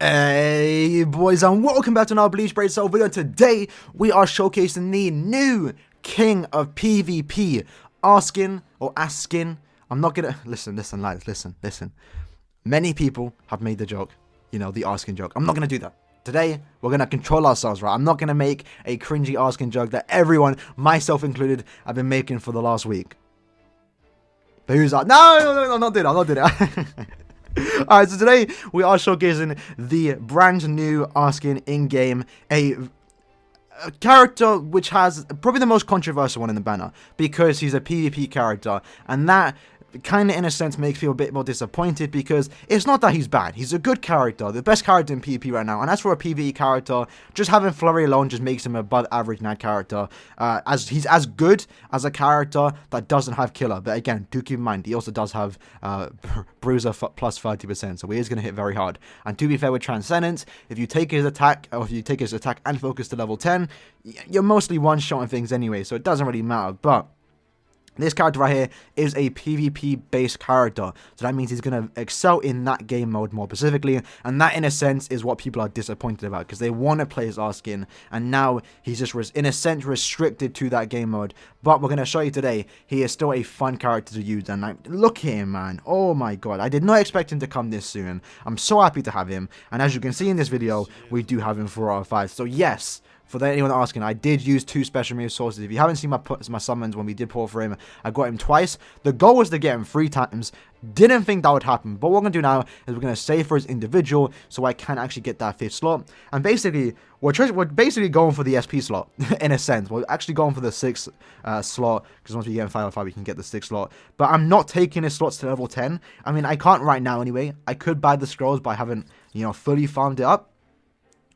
Hey boys, and welcome back to another Bleach Braid Cell video. Today we are showcasing the new king of PvP, ASKIN or ASKIN. I'm not gonna listen, lads, listen. Many people have made the joke, the ASKIN joke. I'm not gonna do that. Today we're gonna control ourselves, right? I'm not gonna make a cringy ASKIN joke that everyone, myself included, have been making for the last week. But who's that? No, I'm not doing that. Alright, so today we are showcasing the brand new ASKIN in-game, a character which has probably the most controversial one in the banner, because he's a PvP character, and that kind of in a sense makes people a bit more disappointed, because it's not that he's bad. He's a good character, the best character in PvP right now, and as for a PvE character, just having Flurry alone just makes him an above average NAD character, as he's as good as a character that doesn't have Killer. But again, do keep in mind, he also does have Bruiser plus 30%, so he is going to hit very hard. And to be fair with Transcendence, if you take his attack, or if you take his attack and focus to level 10, you're mostly one-shotting things anyway, so it doesn't really matter. But this character right here is a PvP-based character, so that means he's going to excel in that game mode more specifically, and that, in a sense, is what people are disappointed about, because they want to play as ASKIN, and now he's just, in a sense, restricted to that game mode. But we're going to show you today, he is still a fun character to use, and look at him, man. Oh my god, I did not expect him to come this soon. I'm so happy to have him, and as you can see in this video, we do have him 4 out of 5, so yes. For anyone asking, I did use 2 special move sources. If you haven't seen my summons when we did pull for him, I got him twice. The goal was to get him 3 times. Didn't think that would happen. But what we're going to do now is we're going to save for his individual so I can actually get that 5th slot. And basically, we're basically going for the SP slot, in a sense. We're actually going for the 6th slot, because once we get in 5 out of 5, we can get the 6th slot. But I'm not taking his slots to level 10. I mean, I can't right now anyway. I could buy the scrolls, but I haven't, fully farmed it up.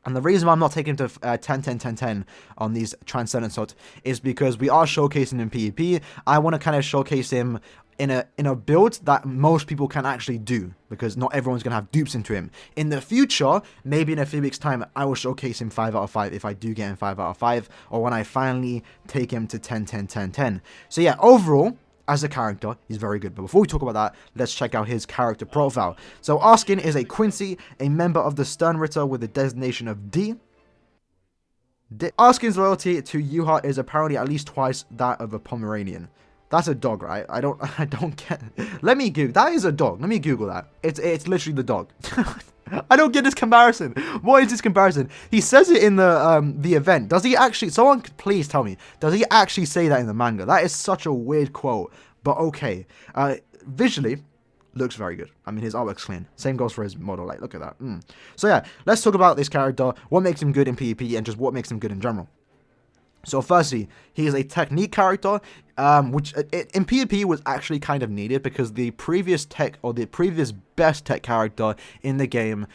And the reason why I'm not taking to 10 on these Transcendence slots is because we are showcasing in PvP. I want to kind of showcase him in a build that most people can actually do, because not everyone's going to have dupes into him. In the future, maybe in a few weeks' time, I will showcase him 5 out of 5 if I do get him 5 out of 5, or when I finally take him to 10. So yeah, overall, as a character, he's very good. But before we talk about that, let's check out his character profile. So ASKIN is a Quincy, a member of the Stern Ritter with the designation of D. ASKIN's loyalty to Yuha is apparently at least twice that of a Pomeranian. That's a dog, right? I don't get it. Let me Google. That is a dog. Let me Google that. It's literally the dog. I don't get this comparison. What is this comparison? He says it in the event. Does he actually? Someone please tell me. Does he actually say that in the manga? That is such a weird quote. But okay. Visually, looks very good. I mean, his artwork's clean. Same goes for his model. Like, look at that. So yeah, let's talk about this character. What makes him good in PvP, and just what makes him good in general. So firstly, he is a technique character, which in PvP was actually kind of needed, because the previous tech, or the previous best tech character in the game,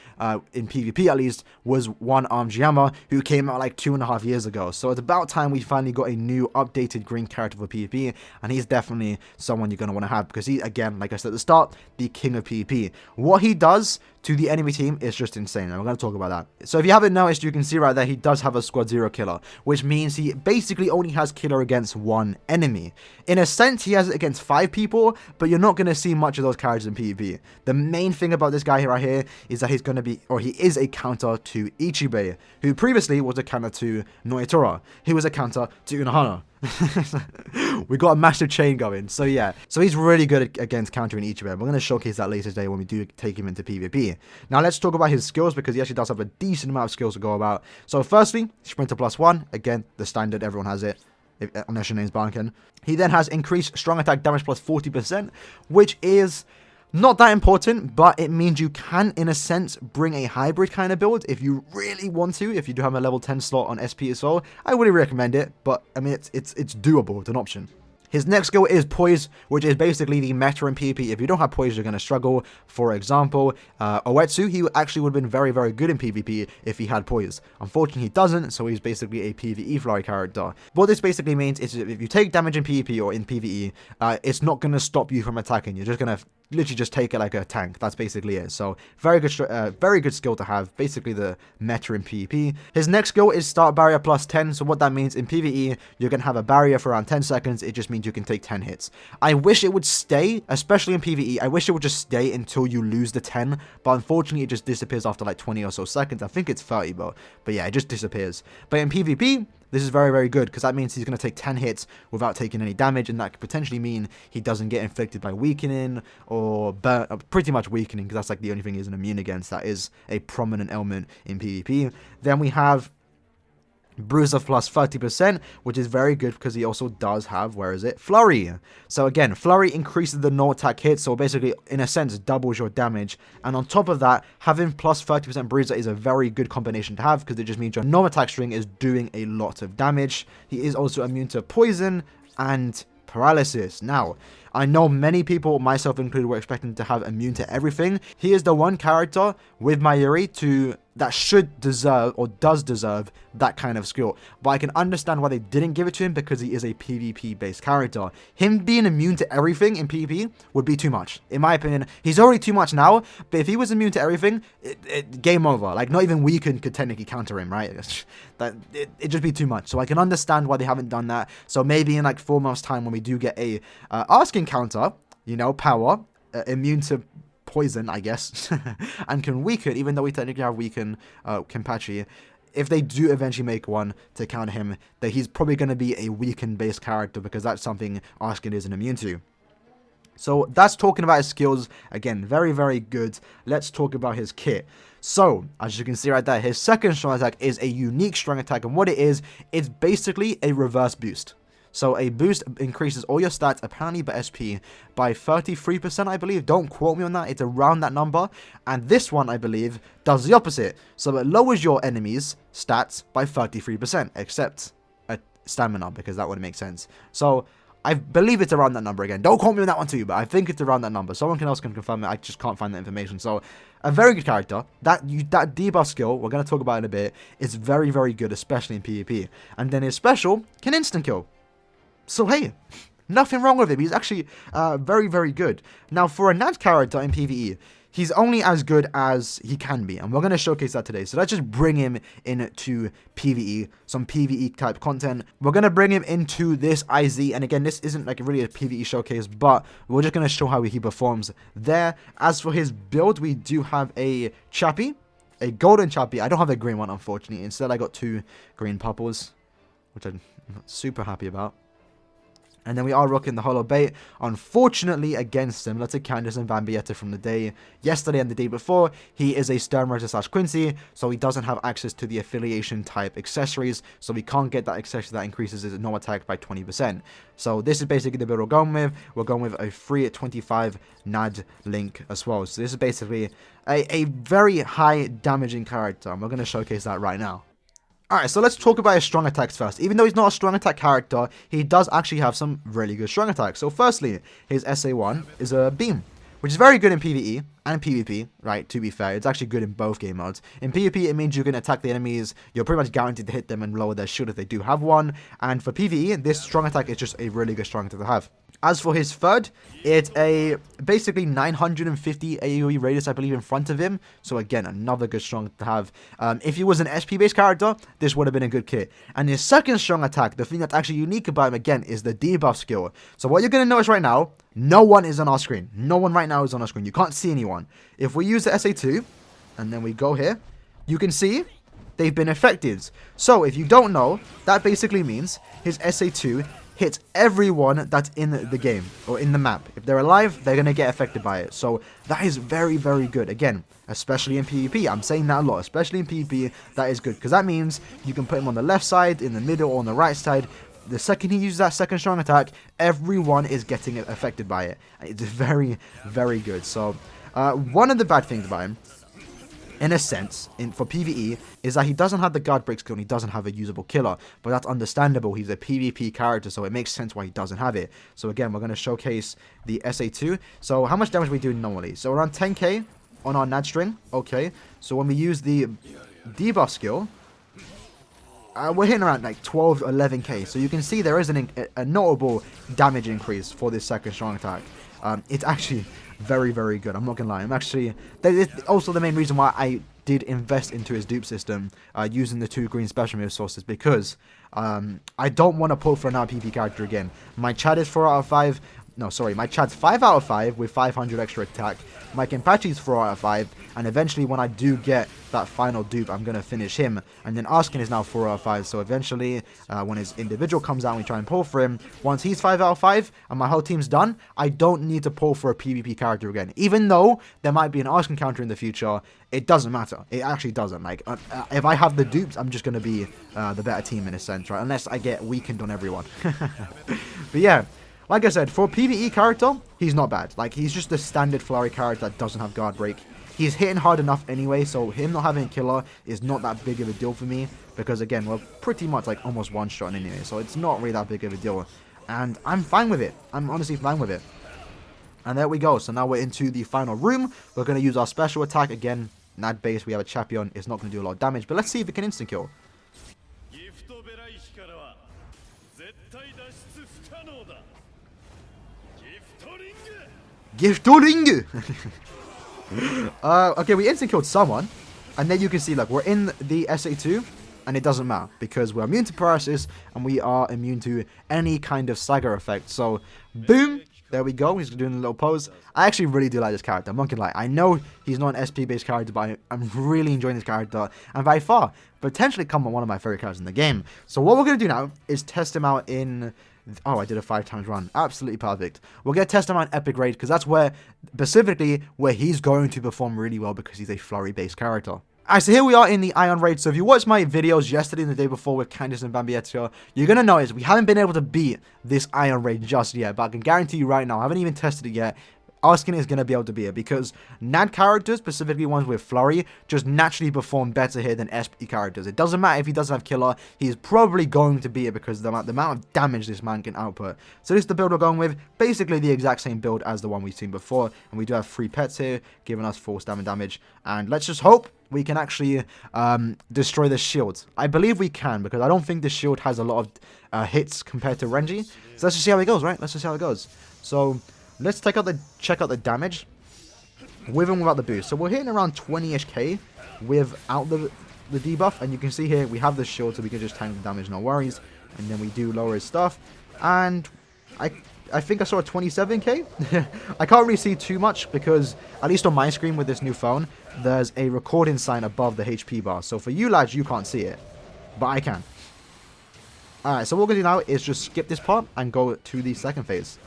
in PvP at least, was one Aaroniero, who came out like 2.5 years ago. So it's about time we finally got a new updated green character for PvP, and he's definitely someone you're going to want to have, because he, again, like I said at the start, the king of PvP. What he does to the enemy team is just insane, and we're going to talk about that. So if you haven't noticed, you can see right there, he does have a squad 0 killer, which means he basically only has killer against 1 enemy. In a sense, he has it against 5 people, but you're not going to see much of those characters in PvP. The main thing about this guy right here is that he's going to be, or he is a counter to Ichibei, who previously was a counter to Noitora. He was a counter to Unohana. We got a massive chain going. So yeah, so he's really good against countering Ichibei. We're going to showcase that later today when we do take him into PvP. Now let's talk about his skills, because he actually does have a decent amount of skills to go about. So firstly, Sprinter +1. Again, the standard, everyone has it, unless your name's Barkin. He then has increased strong attack damage plus 40%, which is not that important, but it means you can, in a sense, bring a hybrid kind of build if you really want to. If you do have a level 10 slot on SP as well, I wouldn't recommend it, but I mean, it's doable. It's an option. His next skill is Poise, which is basically the meta in PvP. If you don't have Poise, you're going to struggle. For example, Oetsu, he actually would have been very, very good in PvP if he had Poise. Unfortunately, he doesn't, so he's basically a PvE flurry character. What this basically means is if you take damage in PvP or in PvE, it's not going to stop you from attacking. You're just going to literally just take it like a tank. That's basically it. So very good skill to have. Basically the meta in PvP. His next skill is start barrier plus 10. So what that means in PvE, you're going to have a barrier for around 10 seconds. It just means you can take 10 hits. I wish it would stay, especially in PvE. I wish it would just stay until you lose the 10. But unfortunately, it just disappears after like 20 or so seconds. I think it's 30, but yeah, it just disappears. But in PvP, this is very, very good because that means he's going to take 10 hits without taking any damage, and that could potentially mean he doesn't get inflicted by weakening or pretty much weakening, because that's like the only thing he isn't immune against. That is a prominent element in PvP. Then we have Bruiser plus 30%, which is very good because he also does have, where is it? Flurry. So again, Flurry increases the no attack hit, so basically, in a sense, doubles your damage. And on top of that, having plus 30% Bruiser is a very good combination to have because it just means your no attack string is doing a lot of damage. He is also immune to poison and paralysis. Now, I know many people, myself included, were expecting to have immune to everything. He is the one character with Mayuri that should deserve, or does deserve, that kind of skill. But I can understand why they didn't give it to him, because he is a PvP based character. Him being immune to everything in PvP would be too much. In my opinion, he's already too much now, but if he was immune to everything, game over. Like, not even Weaken could technically counter him, right? It'd just be too much. So I can understand why they haven't done that. So maybe in like 4 months time, when we do get a ASKIN counter, you know, power, immune to poison, I guess, and can weaken, even though we technically have weaken Kenpachi. If they do eventually make one to counter him, that he's probably going to be a weaken based character, because that's something ASKIN isn't immune to. So that's talking about his skills. Again, very, very good. Let's talk about his kit. So, as you can see right there, his second strong attack is a unique strong attack, and what it is, it's basically a reverse boost. So a boost increases all your stats, apparently by SP, by 33%, I believe. Don't quote me on that. It's around that number. And this one, I believe, does the opposite. So it lowers your enemies' stats by 33%, except stamina, because that would make sense. So I believe it's around that number again. Don't quote me on that one too, but I think it's around that number. Someone else can confirm it. I just can't find that information. So a very good character. That debuff skill, we're going to talk about in a bit, is very, very good, especially in PvP. And then his special can instant kill. So hey, nothing wrong with him. He's actually very, very good. Now, for a Nat character in PvE, he's only as good as he can be, and we're going to showcase that today. So let's just bring him into PvE, some PvE type content. We're going to bring him into this IZ, and again, this isn't like really a PvE showcase, but we're just going to show how he performs there. As for his build, we do have a Chappie, a golden Chappie. I don't have a green one, unfortunately. Instead, I got 2 green purples, which I'm not super happy about. And then we are rocking the Hollow Bait, unfortunately, again, similar to Candace and Van Bietta from the day yesterday and the day before. He is a Stern Roger / Quincy, so he doesn't have access to the affiliation type accessories, so we can't get that accessory that increases his no attack by 20%. So this is basically the build we're going with. We're going with a free at 25 NAD link as well. So this is basically a very high damaging character, and we're going to showcase that right now. Alright, so let's talk about his strong attacks first. Even though he's not a strong attack character, he does actually have some really good strong attacks. So firstly, his SA1 is a beam, which is very good in PvE and PvP, right? To be fair, it's actually good in both game modes. In PvP, it means you can attack the enemies, you're pretty much guaranteed to hit them and lower their shield if they do have one. And for PvE, this strong attack is just a really good strong attack to have. As for his third, it's a basically 950 AoE radius, I believe, in front of him. So again, another good strong to have. If he was an SP-based character, this would have been a good kit. And his second strong attack, the thing that's actually unique about him, again, is the debuff skill. So what you're going to notice right now, no one is on our screen. No one right now is on our screen. You can't see anyone. If we use the SA2, and then we go here, you can see they've been affected. So if you don't know, that basically means his SA2 hits everyone that's in the game or in the map. If they're alive, they're going to get affected by it. So that is very, very good. Again, especially in PvP. I'm saying that a lot. Especially in PvP, that is good. Because that means you can put him on the left side, in the middle, or on the right side. The second he uses that second strong attack, everyone is getting affected by it. It's very, very good. So one of the bad things about him, in a sense, for PvE, is that he doesn't have the guard break skill and he doesn't have a usable killer. But that's understandable. He's a PvP character, so it makes sense why he doesn't have it. So again, we're going to showcase the SA2. So how much damage we do normally? So around 10k on our NAD string. Okay. So when we use the debuff skill, we're hitting around like 12, 11k. So you can see there is a notable damage increase for this second strong attack. It's actually very, very good. I'm not gonna lie. I'm actually... That is also the main reason why I did invest into his dupe system using the 2 green special move sources, because I don't want to pull for another PvP character again. My Chad is 4 out of 5. No, sorry, my Chad's 5 out of 5 with 500 extra attack. My Kenpachi's 4 out of 5, and eventually when I do get that final dupe, I'm going to finish him. And then ASKIN is now 4 out of 5, so eventually, when his individual comes out and we try and pull for him, once he's 5 out of 5 and my whole team's done, I don't need to pull for a PvP character again. Even though there might be an ASKIN counter in the future, it doesn't matter. It actually doesn't. Like, if I have the dupes, I'm just going to be the better team in a sense, right? Unless I get weakened on everyone. But yeah. Like I said, for a PvE character, he's not bad. Like, he's just a standard flurry character that doesn't have guard break. He's hitting hard enough anyway, so him not having a killer is not that big of a deal for me. Because, again, we're pretty much, like, almost one-shot anyway, so it's not really that big of a deal. And I'm fine with it. I'm honestly fine with it. And there we go. So now we're into the final room. We're going to use our special attack. Again, Nad base, we have a champion. It's not going to do a lot of damage, but let's see if it can instant-kill. Deathdealing! Okay, we instant killed someone, and then you can see, like, we're in the SA2, and it doesn't matter because we're immune to paralysis and we are immune to any kind of stagger effect. So, boom, there we go. He's doing a little pose. I actually really do like this character. I'm not gonna lie. I know he's not an SP based character, but I'm really enjoying this character, and by far potentially come on one of my favorite characters in the game. So what we're gonna do now is test him out in. Oh, I did a 5 times run. Absolutely perfect. We're going to test him on Epic Raid because that's where, specifically, where he's going to perform really well because he's a flurry-based character. Alright, so here we are in the Iron Raid. So if you watched my videos yesterday and the day before with Candice and Bambietta, you're going to notice we haven't been able to beat this Iron Raid just yet. But I can guarantee you right now, I haven't even tested it yet. ASKIN is going to be able to beat it because NAD characters, specifically ones with Flurry, just naturally perform better here than SP characters. It doesn't matter if he doesn't have Killer, he's probably going to beat it because of the amount of damage this man can output. So this is the build we're going with, basically the exact same build as the one we've seen before. And we do have 3 pets here, giving us 4 stamina damage. And let's just hope we can actually destroy the shield. I believe we can because I don't think the shield has a lot of hits compared to Renji. So let's just see how it goes, right? Let's just see how it goes. So let's check out the damage with and without the boost. So we're hitting around 20-ish K without the debuff, and you can see here we have the shield, so we can just tank the damage, no worries. And then we do lower his stuff, and I think I saw a 27K. I can't really see too much because at least on my screen with this new phone, there's a recording sign above the HP bar. So for you lads, you can't see it, but I can. Alright, so what we're gonna do now is just skip this part and go to the second phase.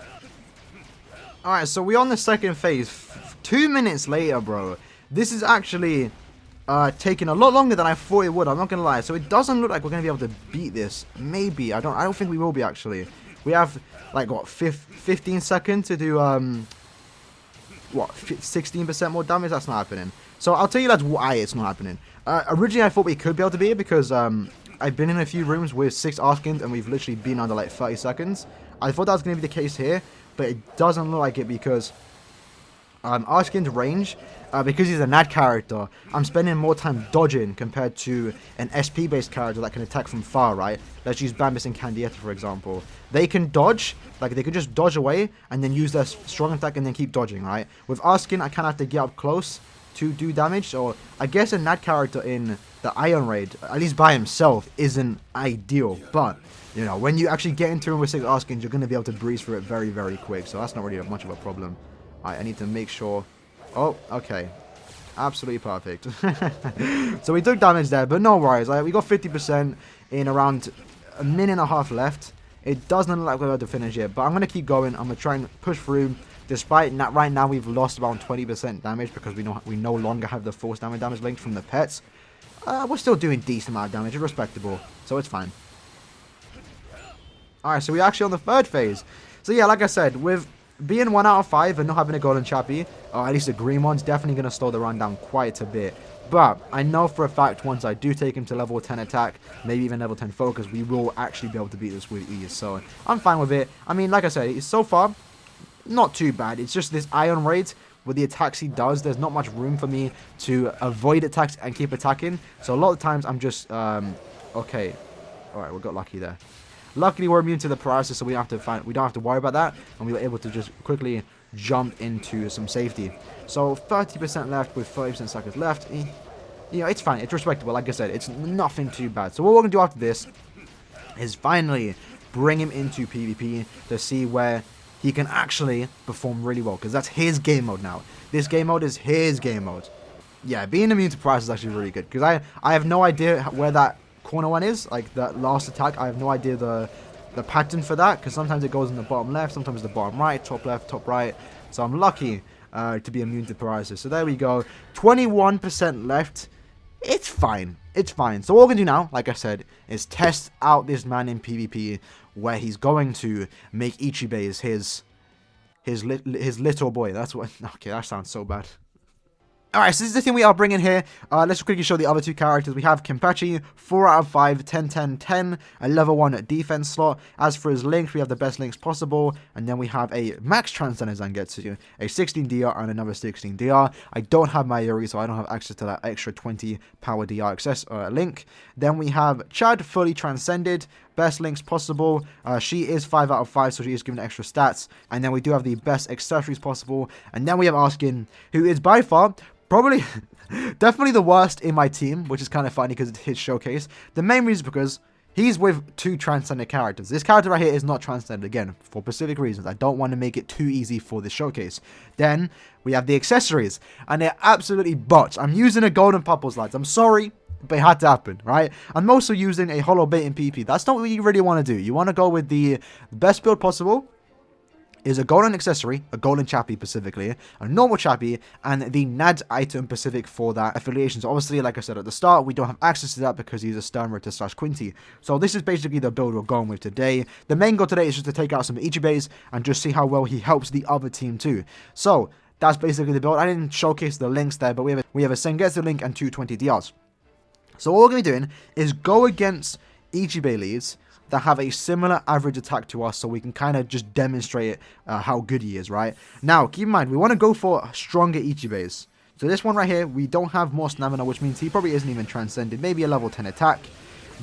Alright, so we're on the second phase. 2 minutes later, bro. This is actually taking a lot longer than I thought it would. I'm not gonna lie. So it doesn't look like we're gonna be able to beat this. Maybe. I don't think we will be actually. We have like what 15 seconds to do what 16% more damage. That's not happening. So I'll tell you that's why it's not happening. Originally I thought we could be able to beat it because I've been in a few rooms with 6 ASKINs and we've literally been under like 30 seconds. I thought that was gonna be the case here. But it doesn't look like it because ASKIN's range, because he's a NAD character, I'm spending more time dodging compared to an SP-based character that can attack from far, right? Let's use Bambis and Candietta, for example. They can dodge, like they can just dodge away and then use their strong attack and then keep dodging, right? With ASKIN, I kind of have to get up close to do damage. So I guess a NAD character in the Iron Raid, at least by himself, isn't ideal. But you know, when you actually get into him with 6 ASKINs, you're going to be able to breeze through it very, very quick. So that's not really much of a problem. Alright, I need to make sure. Oh, okay. Absolutely perfect. So we took damage there, but no worries. We got 50% in around a minute and a half left. It doesn't look like we're about to finish it, but I'm going to keep going. I'm going to try and push through. Despite that, right now we've lost around 20% damage because we no longer have the full stamina damage linked from the pets. We're still doing decent amount of damage. It's respectable, so it's fine. Alright, so we're actually on the third phase. So yeah, like I said, with being 1 out of 5 and not having a golden chappy, or at least a green one's definitely going to slow the run down quite a bit. But I know for a fact once I do take him to level 10 attack, maybe even level 10 focus, we will actually be able to beat this with ease. So I'm fine with it. I mean, like I said, it's so far not too bad. It's just this Iron Raid with the attacks he does, there's not much room for me to avoid attacks and keep attacking. So a lot of times I'm just, okay. Alright, we got lucky there. Luckily, we're immune to the paralysis, so we don't have to worry about that, and we were able to just quickly jump into some safety. So 30% left with 30% seconds left. You know, it's fine. It's respectable. Like I said, it's nothing too bad. So what we're going to do after this is finally bring him into PvP to see where he can actually perform really well. Because that's his game mode now. This game mode is his game mode. Yeah, being immune to price is actually really good. Because I have no idea where that corner one is. Like, that last attack. I have no idea the pattern for that. Because sometimes it goes in the bottom left. Sometimes the bottom right. Top left, top right. So I'm lucky to be immune to paralysis. So there we go. 21% left. It's fine. It's fine. So what we're going to do now, like I said, is test out this man in PvP where he's going to make Ichibei his little boy. That's what... Okay, that sounds so bad. Alright, so this is the thing we are bringing here. Let's quickly show the other two characters. We have Kenpachi, 4 out of 5, 10, 10, 10, a level 1 defense slot. As for his links, we have the best links possible. And then we have a max Transcendent Zangetsu, a 16 DR and another 16 DR. I don't have Mayuri, so I don't have access to that extra 20 power DR access link. Then we have Chad, fully transcended. Best links possible. She is 5 out of 5, so she is given extra stats. And then we do have the best accessories possible. And then we have ASKIN, who is by far... probably, definitely the worst in my team, which is kind of funny because it's his showcase. The main reason is because he's with 2 transcended characters. This character right here is not transcended, again, for specific reasons. I don't want to make it too easy for this showcase. Then, we have the accessories, and they're absolutely botched. I'm using a golden purple slides. I'm sorry, but it had to happen, right? I'm also using a hollow bait in PP. That's not what you really want to do. You want to go with the best build possible. Is a golden accessory, a golden chappy specifically, a normal chappy, and the NAD item specific for that affiliation. So obviously, like I said at the start, we don't have access to that because he's a Stern Ritter / Quinty. So this is basically the build we're going with today. The main goal today is just to take out some Ichibeis and just see how well he helps the other team too. So that's basically the build. I didn't showcase the links there, but we have a Sengetsu link and 220 DRs. So what we're going to be doing is go against Ichibei leads that have a similar average attack to us, so we can kind of just demonstrate how good he is, right? Now, keep in mind, we want to go for stronger Ichibeis. So this one right here, we don't have more stamina, which means he probably isn't even transcended. Maybe a level 10 attack.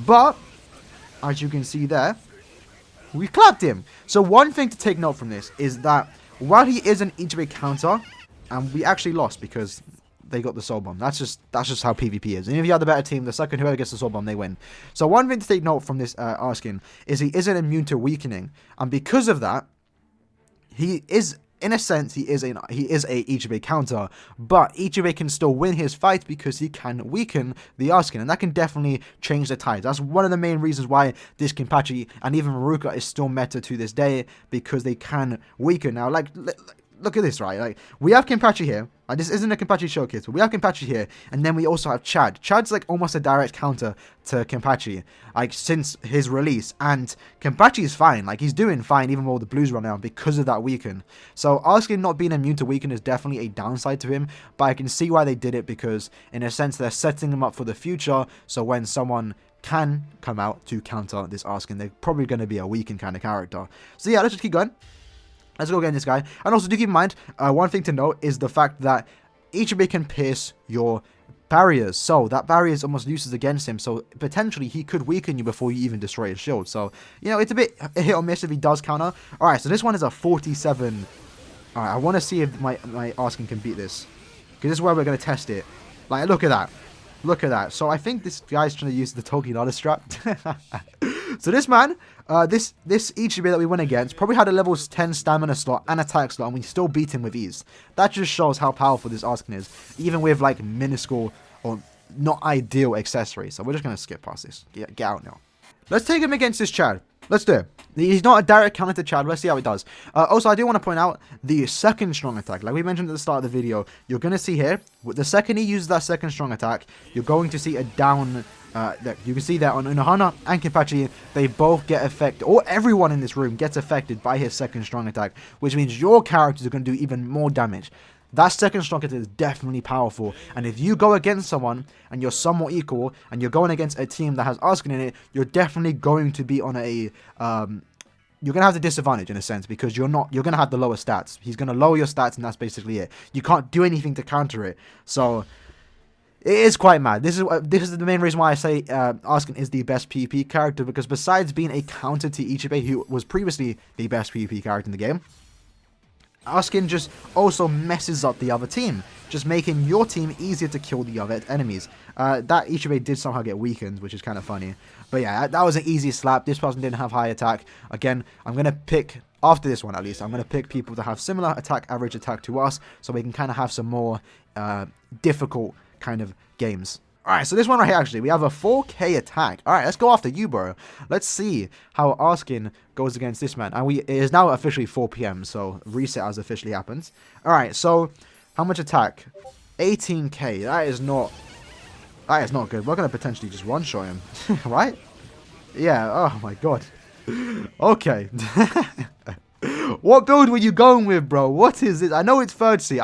But, as you can see there, we clapped him. So one thing to take note from this is that while he is an Ichibei counter, and we actually lost because... they got the soul bomb. That's just how PvP is. And if you have the better team, the second whoever gets the soul bomb, they win. So one thing to take note from this ASKIN is he isn't immune to weakening, and because of that, he is, in a sense, he is a Ichibei counter. But Ichibei can still win his fight because he can weaken the ASKIN, and that can definitely change the tides. That's one of the main reasons why this Kenpachi and even Maruka is still meta to this day, because they can weaken. Now, like look at this, right? Like, we have Kenpachi here. This isn't a Kenpachi showcase, but we have Kenpachi here, and then we also have Chad. Chad's like almost a direct counter to Kenpachi, like since his release, and Kenpachi is fine. Like, he's doing fine even while the blues run out because of that weaken. So ASKIN not being immune to weaken is definitely a downside to him, but I can see why they did it, because in a sense they're setting him up for the future. So when someone can come out to counter this ASKIN, they're probably going to be a weakened kind of character. So yeah, let's just keep going. Let's go against this guy. And also, do keep in mind, one thing to note is the fact that Ichibei can pierce your barriers. So, that barrier is almost useless against him. So, potentially, he could weaken you before you even destroy his shield. So, you know, it's a bit hit or miss if he does counter. Alright, so this one is a 47. Alright, I want to see if my ASKIN can beat this. Because this is where we're going to test it. Like, look at that. Look at that. So, I think this guy's trying to use the Tokinada strap. So this man, this Ichibei that we went against probably had a level 10 stamina slot and attack slot, and we still beat him with ease. That just shows how powerful this ASKIN is, even with like minuscule or not ideal accessories. So we're just going to skip past this. Get out now. Let's take him against this Chad. Let's do it. He's not a direct counter to Chad. Let's see how it does. Also, I do want to point out the second strong attack. Like we mentioned at the start of the video, you're going to see here, the second he uses that second strong attack, you're going to see a down... you can see that on Unohana and Kenpachi, they both get affected, or everyone in this room gets affected by his second strong attack, which means your characters are going to do even more damage. That second strong attack is definitely powerful, and if you go against someone and you're somewhat equal, and you're going against a team that has ASKIN in it, you're definitely going to be on a you're going to have the disadvantage in a sense, because you're going to have the lower stats. He's going to lower your stats, and that's basically it. You can't do anything to counter it. So it is quite mad. This is the main reason why I say ASKIN is the best PvP character, because besides being a counter to Ichibei, who was previously the best PvP character in the game, ASKIN just also messes up the other team, just making your team easier to kill the other enemies. That Ichibe did somehow get weakened, which is kind of funny. But yeah, that was an easy slap. This person didn't have high attack. Again, I'm going to pick, after this one at least, I'm going to pick people that have similar average attack to us, so we can kind of have some more difficult kind of games. Alright, so this one right here, actually, we have a 4k attack. Alright, let's go after you, bro. Let's see how ASKIN goes against this man. And it is now officially 4 p.m, so reset has officially happened. Alright, so how much attack? 18k. That is not good. We're going to potentially just one-shot him, right? Yeah, oh my god. Okay. What build were you going with, bro? What is it? I know it's third seat,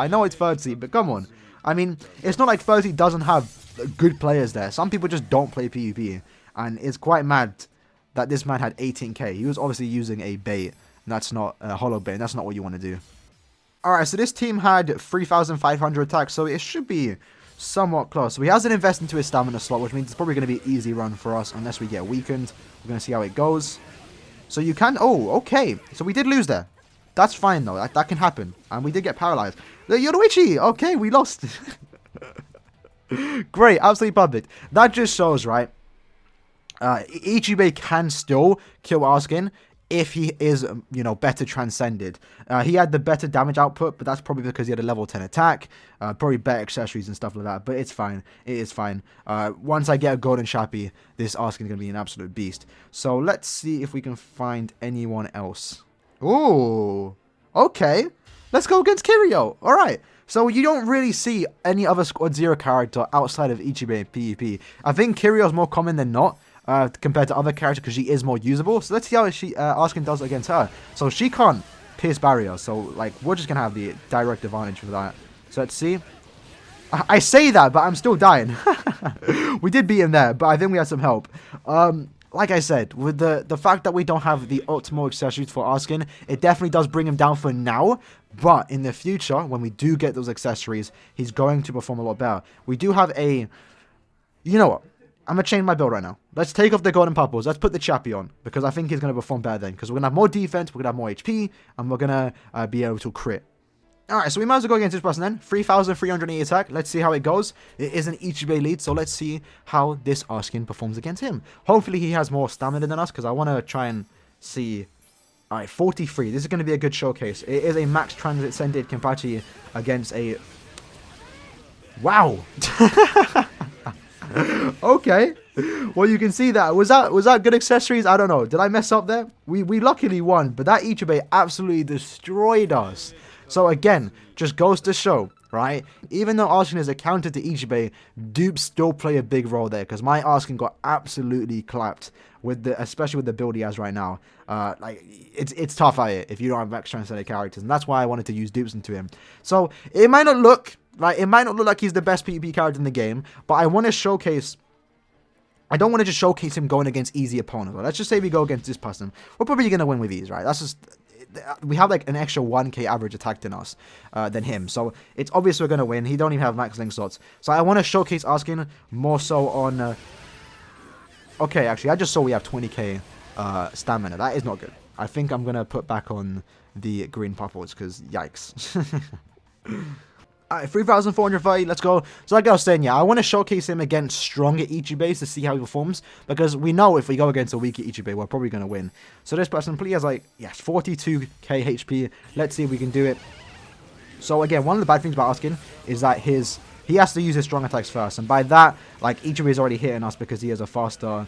but come on. I mean, it's not like third seat doesn't have good players there. Some people just don't play PvP, and it's quite mad that this man had 18k. He was obviously using a bait, and that's not a hollow bait, and that's not what you want to do. Alright, so this team had 3,500 attack, so it should be somewhat close. So he hasn't invested into his stamina slot, which means it's probably going to be an easy run for us unless we get weakened. We're going to see how it goes. So you can... Oh, okay. So we did lose there. That's fine, though. That can happen. And we did get paralyzed. The Yoruichi! Okay, we lost. Great, absolutely perfect. That just shows, right? Ichibe can still kill ASKIN if he is, you know, better transcended. He had the better damage output, but that's probably because he had a level 10 attack, probably better accessories and stuff like that, but it's fine. It is fine. Once I get a golden Shappy, this ASKIN is going to be an absolute beast. So let's see if we can find anyone else. Ooh, okay. Let's go against Kiryu. All right. So you don't really see any other Squad 0 character outside of Ichibe in PvP. I think Kiryu is more common than not. Compared to other characters, because she is more usable. So let's see how ASKIN does against her. So she can't pierce barriers, so like we're just gonna have the direct advantage for that. So let's see. I say that, but I'm still dying. We did beat him there, but I think we had some help. Like I said, with the fact that we don't have the optimal accessories for ASKIN, it definitely does bring him down for now. But in the future, when we do get those accessories, he's going to perform a lot better. We do have a... You know what? I'm going to change my build right now. Let's take off the golden purples. Let's put the Chappy on, because I think he's going to perform better then. Because we're going to have more defense, we're going to have more HP, and we're going to be able to crit. Alright, so we might as well go against this person then. 3,380 attack. Let's see how it goes. It is an Ichibe lead, so let's see how this ASKIN performs against him. Hopefully he has more stamina than us, because I want to try and see... Alright, 43. This is going to be a good showcase. It is a max transcended Kenpachi against a... Wow! Okay. Well, you can see that. Was that good accessories? I don't know. Did I mess up there? We luckily won, but that Ichibe absolutely destroyed us. So again, just goes to show, right? Even though ASKIN is a counter to Ichibe, dupes still play a big role there, because my ASKIN got absolutely clapped with especially with the build he has right now. Like it's tough out here if you don't have max transcended characters, and that's why I wanted to use dupes into him. So it might not look like he's the best PvP character in the game, but I want to showcase. I don't want to just showcase him going against easy opponents. Let's just say we go against this person. We're probably going to win with ease, right? That's just... We have like an extra 1k average attack than us, than him. So it's obvious we're going to win. He don't even have max link slots. So I want to showcase ASKIN more so on... Okay, actually, I just saw we have 20k stamina. That is not good. I think I'm going to put back on the green purples because yikes. Alright, 3,430, let's go. So like I was saying, yeah, I want to showcase him against stronger Ichibes to see how he performs, because we know if we go against a weaker Ichibe, we're probably going to win. So this person probably has like, yes, 42k HP. Let's see if we can do it. So again, one of the bad things about ASKIN is that he has to use his strong attacks first, and by that, like, Ichibe is already hitting us because he has a faster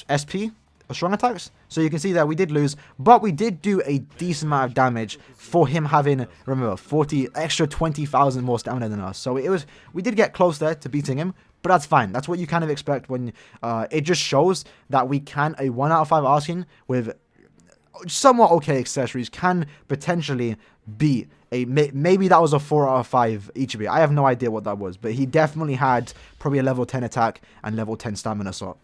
SP. Strong attacks. So you can see that we did lose, but we did do a decent amount of damage for him having, remember, 20,000 more stamina than us. So we did get close there to beating him, but that's fine. That's what you kind of expect when it just shows that we can, a 1 out of 5 ASKIN with somewhat okay accessories can potentially beat a, maybe that was a 4 out of 5 Ichibe. I have no idea what that was, but he definitely had probably a level 10 attack and level 10 stamina slot.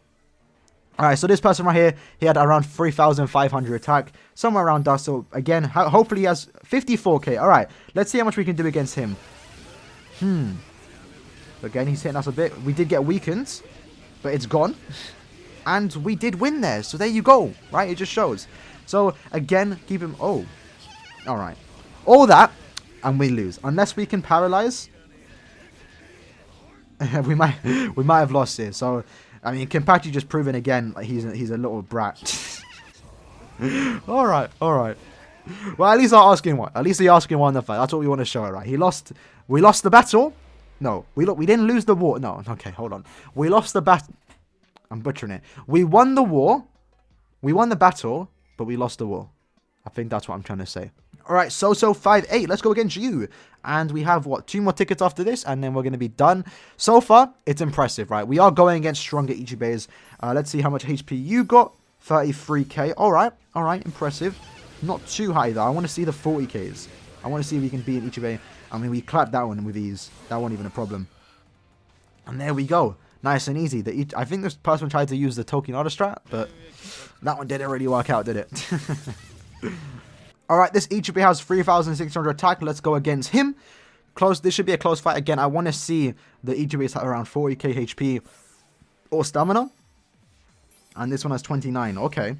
Alright, so this person right here, he had around 3,500 attack, somewhere around that. So again, hopefully he has 54k. Alright, let's see how much we can do against him. Again, he's hitting us a bit. We did get weakened, but it's gone. And we did win there, so there you go. Right, it just shows. So again, keep him... Oh, alright. All that, and we lose. Unless we can paralyze, we might have lost here. So, I mean, Kenpachi just proven again like he's a little brat. all right. Well, at least our ASKIN won. At least the ASKIN won the fight. That's what we want to show, right? We lost the battle. No, we didn't lose the war. No, okay, hold on. We lost the battle. I'm butchering it. We won the war. We won the battle, but we lost the war. I think that's what I'm trying to say. All right, so 5-8. Let's go against you. And we have, what, 2 more tickets after this, and then we're going to be done. So far, it's impressive, right? We are going against stronger Ichibes. Let's see how much HP you got. 33k. All right, impressive. Not too high, though. I want to see the 40ks. I want to see if we can beat an Ichibe. I mean, we clapped that one with ease. That wasn't even a problem. And there we go. Nice and easy. I think this person tried to use the Tokinada strat, but that one didn't really work out, did it? Alright, this Ichibe has 3,600 attack. Let's go against him. This should be a close fight. Again, I want to see the Ichibes have around 40k HP or stamina. And this one has 29. Okay.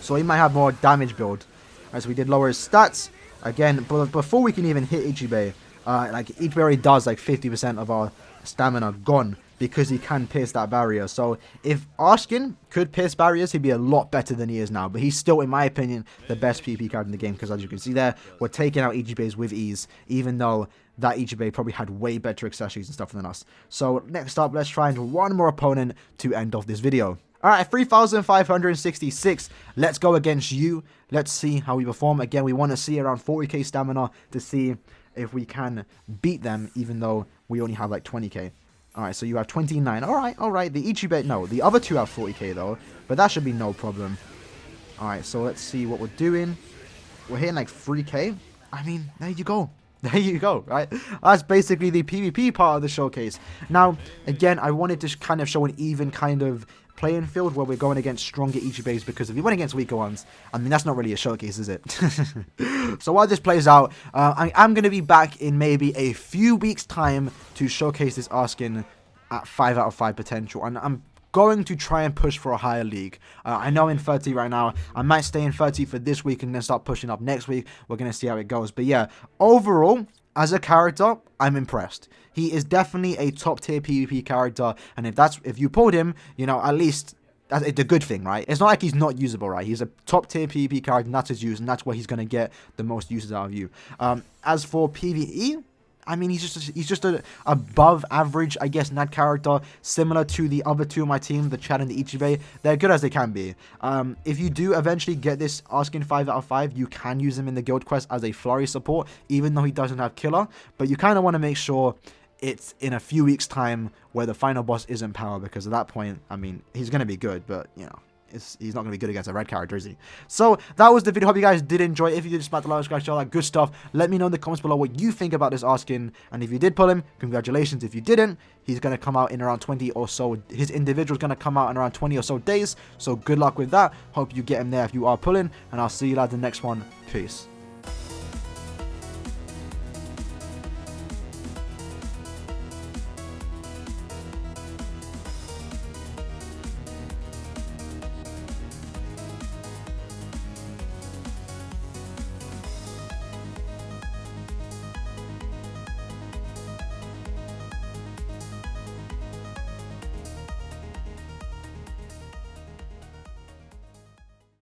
So he might have more damage build. As we did lower his stats. Again, but before we can even hit Ichibe, like Ichibe already does like 50% of our stamina gone because he can pierce that barrier. So if ASKIN could pierce barriers, he'd be a lot better than he is now. But he's still, in my opinion, the best PvP character in the game because as you can see there, we're taking out Ichibes with ease, even though that Ichibe probably had way better accessories and stuff than us. So next up, let's try and one more opponent to end off this video. Alright, 3,566. Let's go against you. Let's see how we perform. Again, we want to see around 40k stamina to see if we can beat them, even though we only have like 20k. Alright, so you have 29. Alright. The Ichibe, no, the other two have 40k though, but that should be no problem. Alright, so let's see what we're doing. We're hitting like 3k. I mean, there you go. There you go, right? That's basically the PvP part of the showcase. Now, again, I wanted to kind of show an even kind of playing field where we're going against stronger Ichibes, because if we went against weaker ones, I mean, that's not really a showcase, is it? So while this plays out, I am going to be back in maybe a few weeks' time to showcase this ASKIN at 5 out of 5 potential, and I'm going to try and push for a higher league. I know I'm in 30 right now. I might stay in 30 for this week and then start pushing up next week. We're going to see how it goes. But yeah, overall, as a character, I'm impressed. He is definitely a top tier PvP character, and if you pulled him, you know, at least it's a good thing, right? It's not like he's not usable, right? He's a top tier PvP character, and that's his use, and that's where he's going to get the most uses out of you. As for PvE, I mean, he's just a above average, I guess, NAD character, similar to the other two of my team, the Chad and the Ichibe. They're good as they can be. If you do eventually get this ASKIN 5 out of 5, you can use him in the guild quest as a flurry support, even though he doesn't have killer. But you kind of want to make sure it's in a few weeks' time where the final boss is in power, because at that point, I mean, he's going to be good, but, you know, he's not going to be good against a red character, is he? So, that was the video. Hope you guys did enjoy. If you did, smash the like, subscribe, share, all that good stuff. Let me know in the comments below what you think about this ASKIN. And if you did pull him, congratulations. If you didn't, he's going to come out in around 20 or so. His individual is going to come out in around 20 or so days. So, good luck with that. Hope you get him there if you are pulling. And I'll see you later in the next one. Peace.